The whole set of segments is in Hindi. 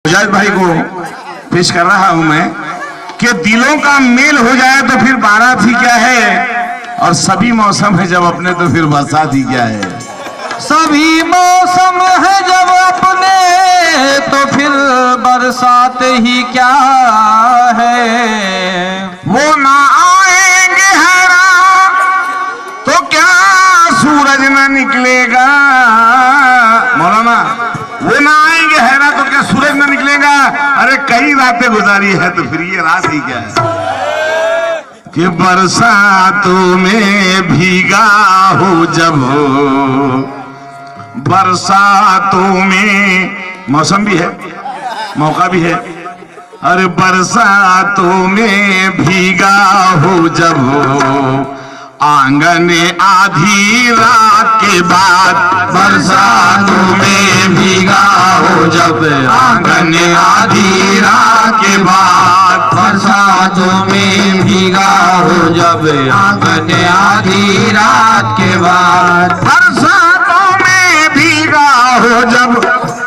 मुजाहिद भाई को पेश कर रहा हूं मैं कि दिलों का मेल हो जाए तो फिर बारात ही क्या है, और सभी मौसम है जब अपने तो फिर बरसात ही क्या है। सभी मौसम है जब अपने तो फिर बरसात ही क्या है। वो ना आएंगे हरा तो क्या सूरज ना निकलेगा। मौलाना, वो ना आएंगे हैरा तो क्या सूरज ना निकलेगा। अरे कई रातें गुजारी है तो फिर ये रात ही क्या है कि बरसातों में भीगा हो जब, बरसातों में मौसम भी है मौका भी है। अरे बरसातों में भीगा हो जब, आंगन आधी रात के बाद। बरसातों में भीगा हो जब, आंगन आधी रात के बाद। बरसातों में भीगा हो जब, आंगन आधी रात के बाद। बरसातों में भीगा हो जब,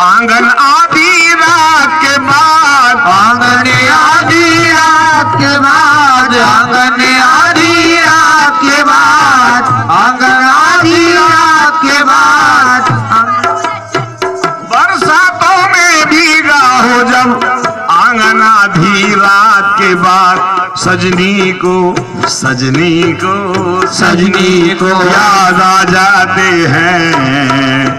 आंगन आधी रात के बाद। आंगन आधी रात के बाद, आंगन आधी रात के बाद, आंगन आधी रात के बाद। बरसातों में भीगा हो जब, आंगन आधी रात के बाद। सजनी को सजनी को सजनी को याद आ जाते हैं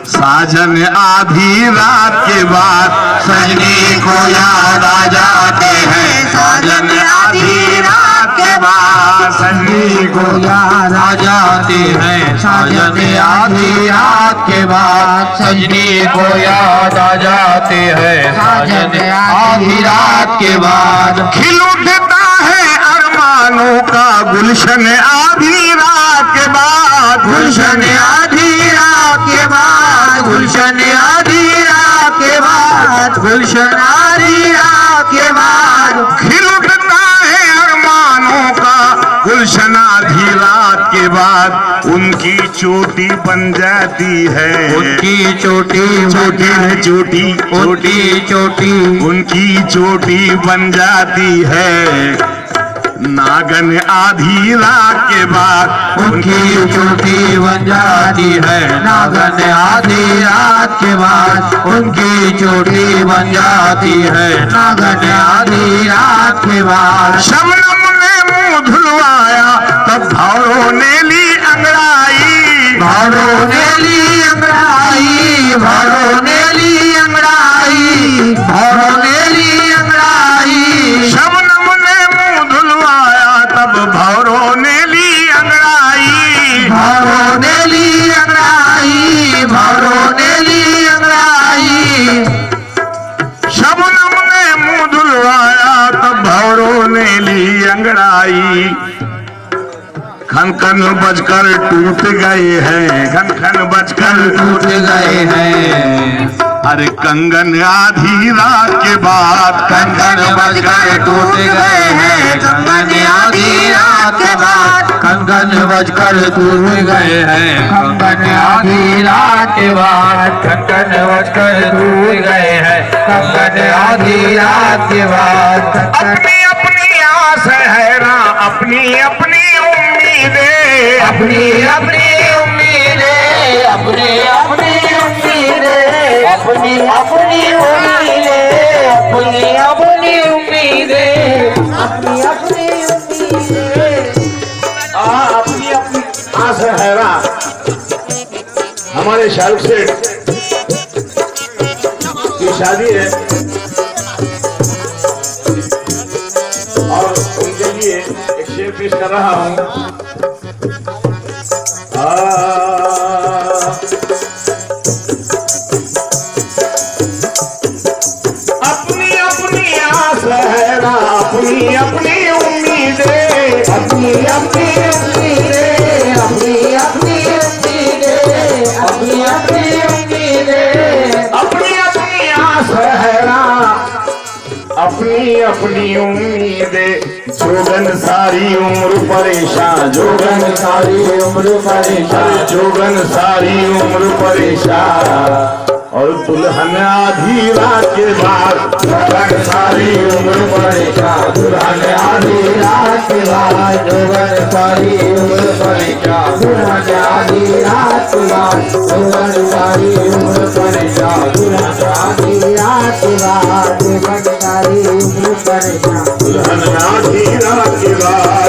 साजन आधी रात के बाद। सजनी को याद आ जाते हैं साजन आधी रात के बाद। सजनी को याद आ जाते हैं साजन आधी रात के बाद। सजनी को याद आ जाते हैं साजन आधी रात के बाद। खिल उठता है अरमानों का गुलशन आधी रात के बाद। गुलशन आधी रात के बाद, गुलशन आधी रात के बाद, गुलशन आधी रात के बाद। खिल उठता है अरमानों का गुलशन आधी रात के बाद। उनकी चोटी बन जाती है, उनकी चोटी चोटी है चोटी उनकी चोटी, उनकी चोटी बन जाती है नागन आधी रात के बाद। उनकी चोटी बन जाती है नागन आधी रात के बाद। उनकी चोटी बन जाती है नागन आधी रात के बाद। शबनम ने मुंह धुलवाया तब भौरों ने ली अंगड़ाई। भौरों ने ली अंगड़ाई, भौरों ने ली अंगड़ाई, भौरों ने ली अंगड़ाई। शबनम ने मुंह धुलवाया तब भौरों ने ली अंगड़ाई। भौरों ने ली अंगड़ाई, भौरों ने ली अंगड़ाई। शबनम ने मुंह धुलवाया तब भौरों ने ली अंगड़ाई। खन खन बजकर टूट गए हैं, खन खन बजकर टूट गए हैं। अरे कंगन आधी रात के बाद। कंगन बजकर टूट गए हैं, कंगन आधी रात के बाद। कंगन बजकर टूट गए हैं, कंगन आधी रात के बाद। कंगन बजकर टूट गए हैं, कंगन आधी रात के बाद। अपनी अपनी आस है ना, अपनी अपनी उम्मीदें, अपनी अपनी उम्मीदें, अपनी अपनी उम्मीदें, अपनी अपनी उम्मीदें, अपनी अपनी उम्मीदें, अपनी अपनी उम्मीदें। अपनी अपनी आस है ना। हमारे शाहरुख सेठ की शादी है और उनके लिए एक शेर पेश कर रहा हूं। अपनी अपनी आस है ना, अपनी अपनी उम्मीदें, अपनी अपनी उम्मीदें, अपनी अपनी उम्मीदें, अपनी अपनी उम्मीदें। अपनी अपनी आस है ना, अपनी अपनी उम्मीदें। जोगन सारी उम्र परेशान, जोगन सारी उम्र परेशान, जोगन सारी उम्र परेशान। और दुल्हन आधी रात के बाद जोगन सारी उम्र परेशान दुल्हन आधी रात के बाद जोगन सारी उम्र परेशान दुल्हन आधी रात के बाद जोगन सारी उम्र परेशान दुल्हन आधी रात के बाद जोगन सारी उम्र परेशान दुल्हन आधी रात के बाद